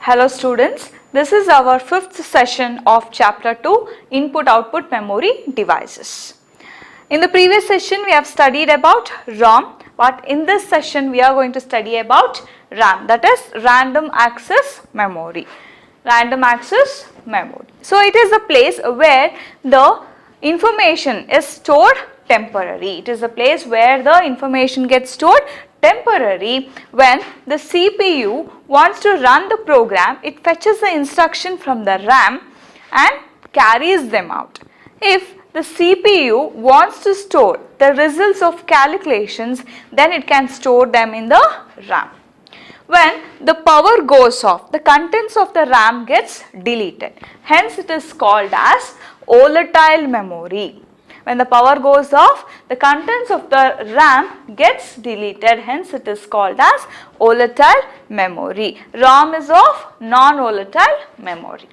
Hello students, this is our fifth session of chapter 2 Input Output Memory Devices. In the previous session we have studied about ROM, but in this session we are going to study about RAM, that is Random Access Memory. Random Access Memory. So it is a place where the information is stored temporarily. It is a place where the information gets stored temporarily. When the CPU wants to run the program, it fetches the instruction from the RAM and carries them out. If the CPU wants to store the results of calculations, then it can store them in the RAM. When the power goes off, the contents of the RAM gets deleted. Hence it is called as volatile memory. When the power goes off, the contents of the RAM gets deleted. Hence it is called as volatile memory. ROM is of non-volatile memory.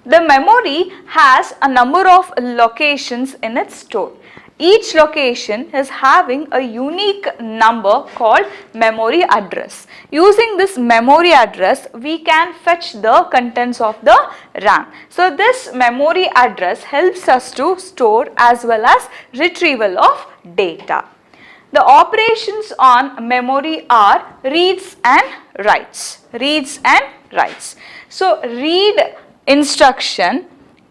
The memory has a number of locations in its store. Each location is having a unique number called memory address. Using this memory address, we can fetch the contents of the RAM. So this memory address helps us to store as well as retrieval of data. The operations on memory are reads and writes. Reads and writes. So read instruction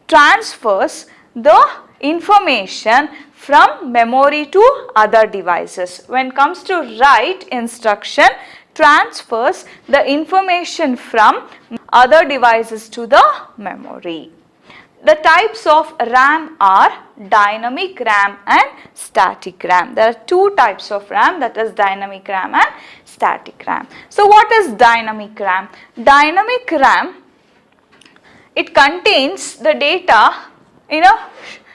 transfers the information from memory to other devices. When it comes to write instruction, transfers the information from other devices to the memory. The types of RAM are dynamic RAM and static RAM. There are two types of RAM, that is dynamic RAM and static RAM. So what is dynamic RAM? Dynamic RAM, it contains the data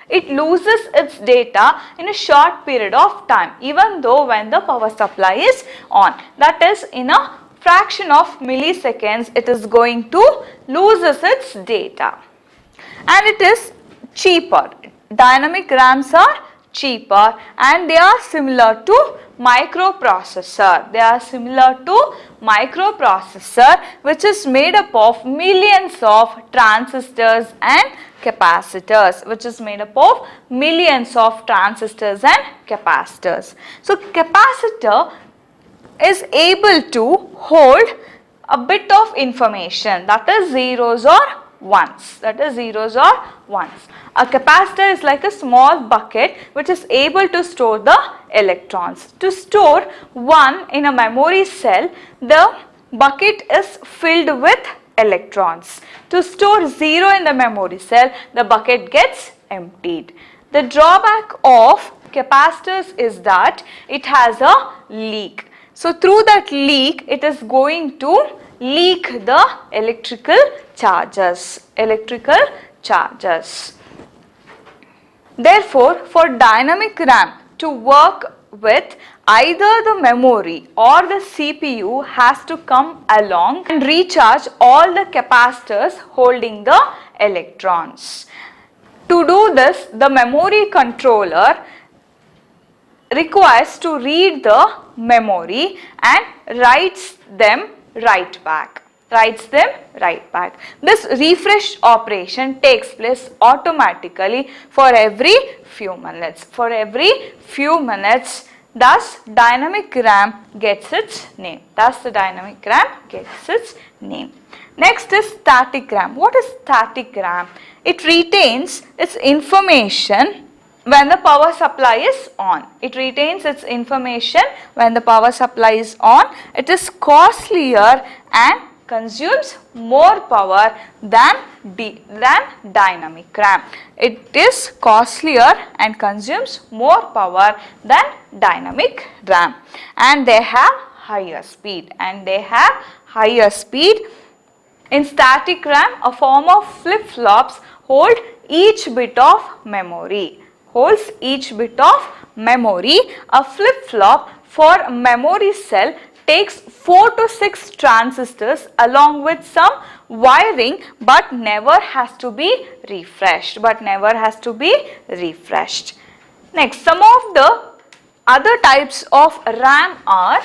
it loses its data in a short period of time, even though when the power supply is on. That is, in a fraction of milliseconds it is going to loses its data. And it is cheaper. Dynamic RAMs are cheaper and they are similar to microprocessor. They are similar to microprocessor, which is made up of millions of transistors and capacitors, So capacitor is able to hold a bit of information, that is zeros or ones. A capacitor is like a small bucket which is able to store the electrons. To store 1 in a memory cell, the bucket is filled with electrons. To store 0 in the memory cell, the bucket gets emptied. The drawback of capacitors is that it has a leak. So through that leak, it is going to leak the electrical charges. Therefore, for dynamic RAM to work with, either the memory or the CPU has to come along and recharge all the capacitors holding the electrons. To do this, the memory controller requires to read the memory and writes them right back. This refresh operation takes place automatically for every few minutes. Thus dynamic RAM gets its name. Next is static RAM. What is static RAM? It retains its information when the power supply is on. It is costlier and consumes more power than dynamic RAM. It is costlier and consumes more power than dynamic RAM. And they have higher speed. In static RAM, a form of flip-flops hold each bit of memory. A flip-flop for a memory cell takes 4 to 6 transistors along with some wiring, but never has to be refreshed. Next, some of the other types of RAM are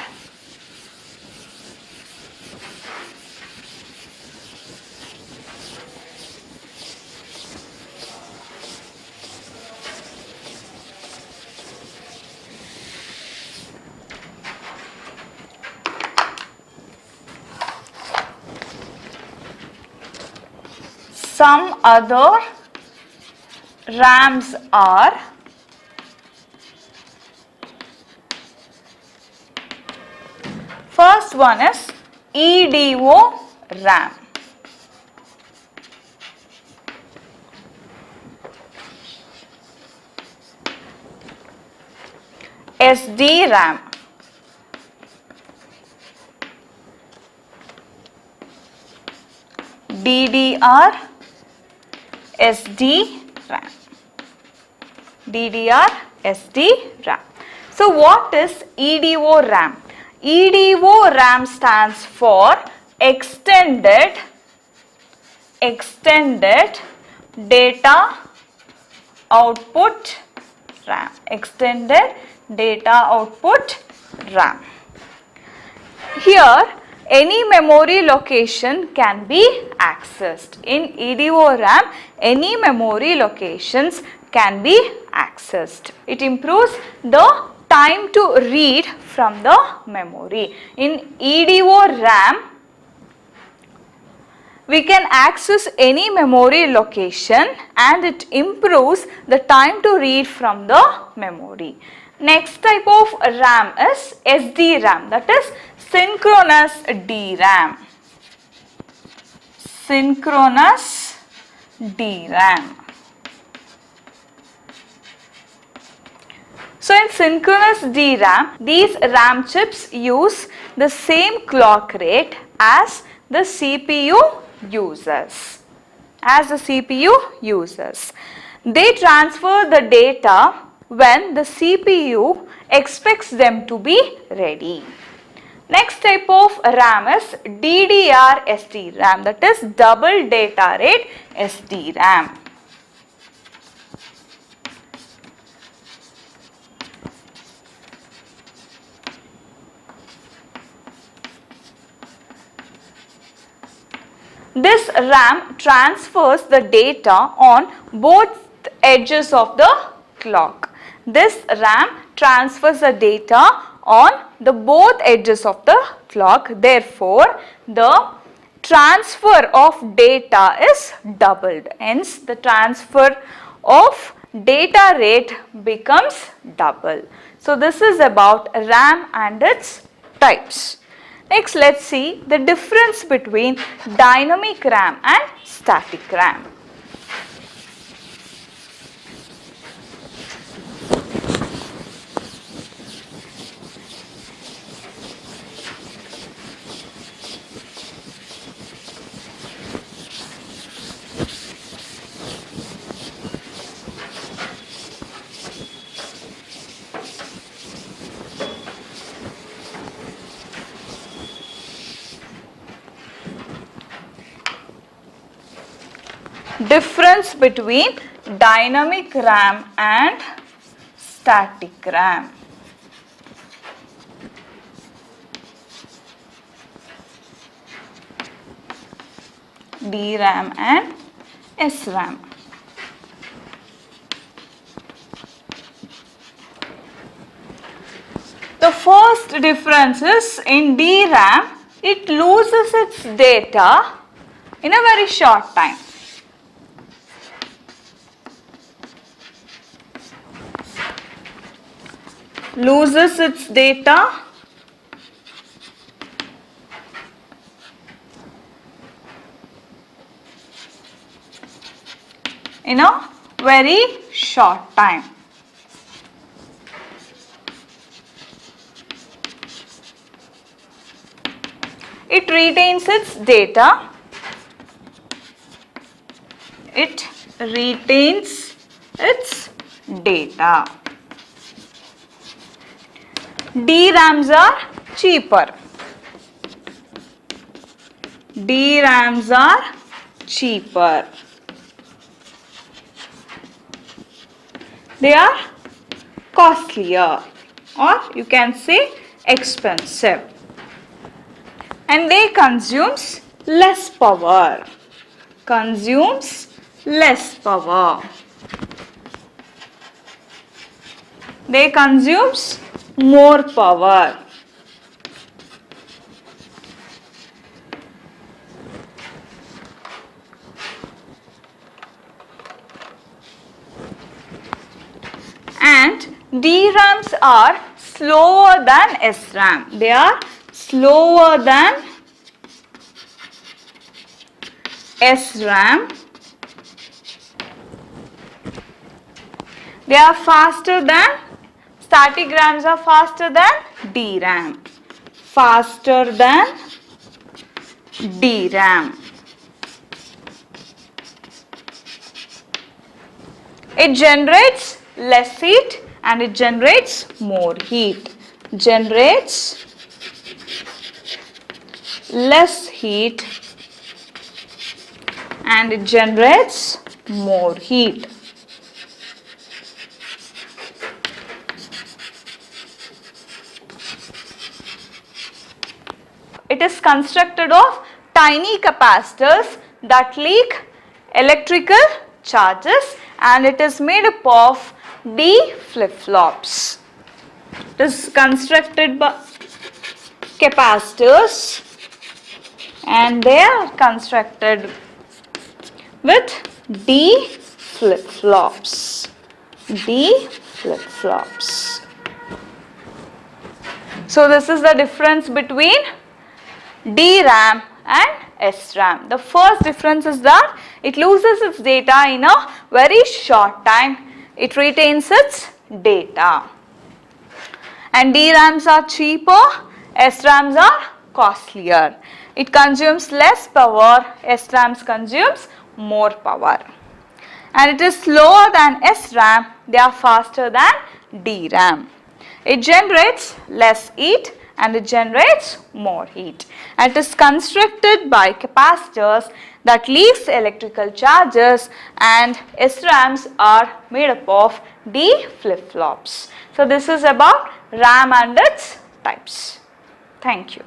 some other RAMs are first one is EDO RAM. SD RAM. DDR SD RAM. DDR SD RAM. So what is EDO RAM? EDO RAM stands for Extended Data Output RAM. Extended Data Output RAM. Here any memory location can be accessed. In EDO RAM, any memory locations can be accessed. It improves the time to read from the memory. In EDO RAM, we can access any memory location and it improves the time to read from the memory. Next type of RAM is SDRAM, that is synchronous DRAM. Synchronous DRAM. So in synchronous DRAM, these RAM chips use the same clock rate as the CPU uses. They transfer the data when the CPU expects them to be ready. Next type of RAM is DDR SDRAM, that is double data rate SDRAM. This RAM transfers the data on both edges of the clock. This RAM transfers the data on the both edges of the clock. Therefore, the transfer of data is doubled. Hence, the transfer of data rate becomes double. So, this is about RAM and its types. Next, let's see the difference between dynamic RAM and static RAM. Difference between dynamic RAM and static RAM. DRAM and SRAM. The first difference is in DRAM, it loses its data in a very short time. Loses its data in a very short time. It retains its data. It retains its data. DRAMs are cheaper. DRAMs are cheaper. They are costlier, or you can say expensive, and they consumes less power. They consumes more power. DRAMs are slower than SRAM. They are slower than SRAM. They are faster than, static RAMs are faster than DRAM. Faster than DRAM. It generates less heat and it generates more heat. Generates less heat and it generates more heat. It is constructed of tiny capacitors that leak electrical charges and it is made up of D flip-flops. It is constructed by capacitors and they are constructed with D flip-flops. D flip-flops. So this is the difference between DRAM and SRAM. The first difference is that it loses its data in a very short time. It retains its data. And DRAMs are cheaper, SRAMs are costlier. It consumes less power, SRAMs consumes more power. And it is slower than SRAM, they are faster than DRAM. It generates less heat and it generates more heat. And it is constructed by capacitors that leaks electrical charges and SRAMs are made up of D flip-flops. So this is about RAM and its types. Thank you.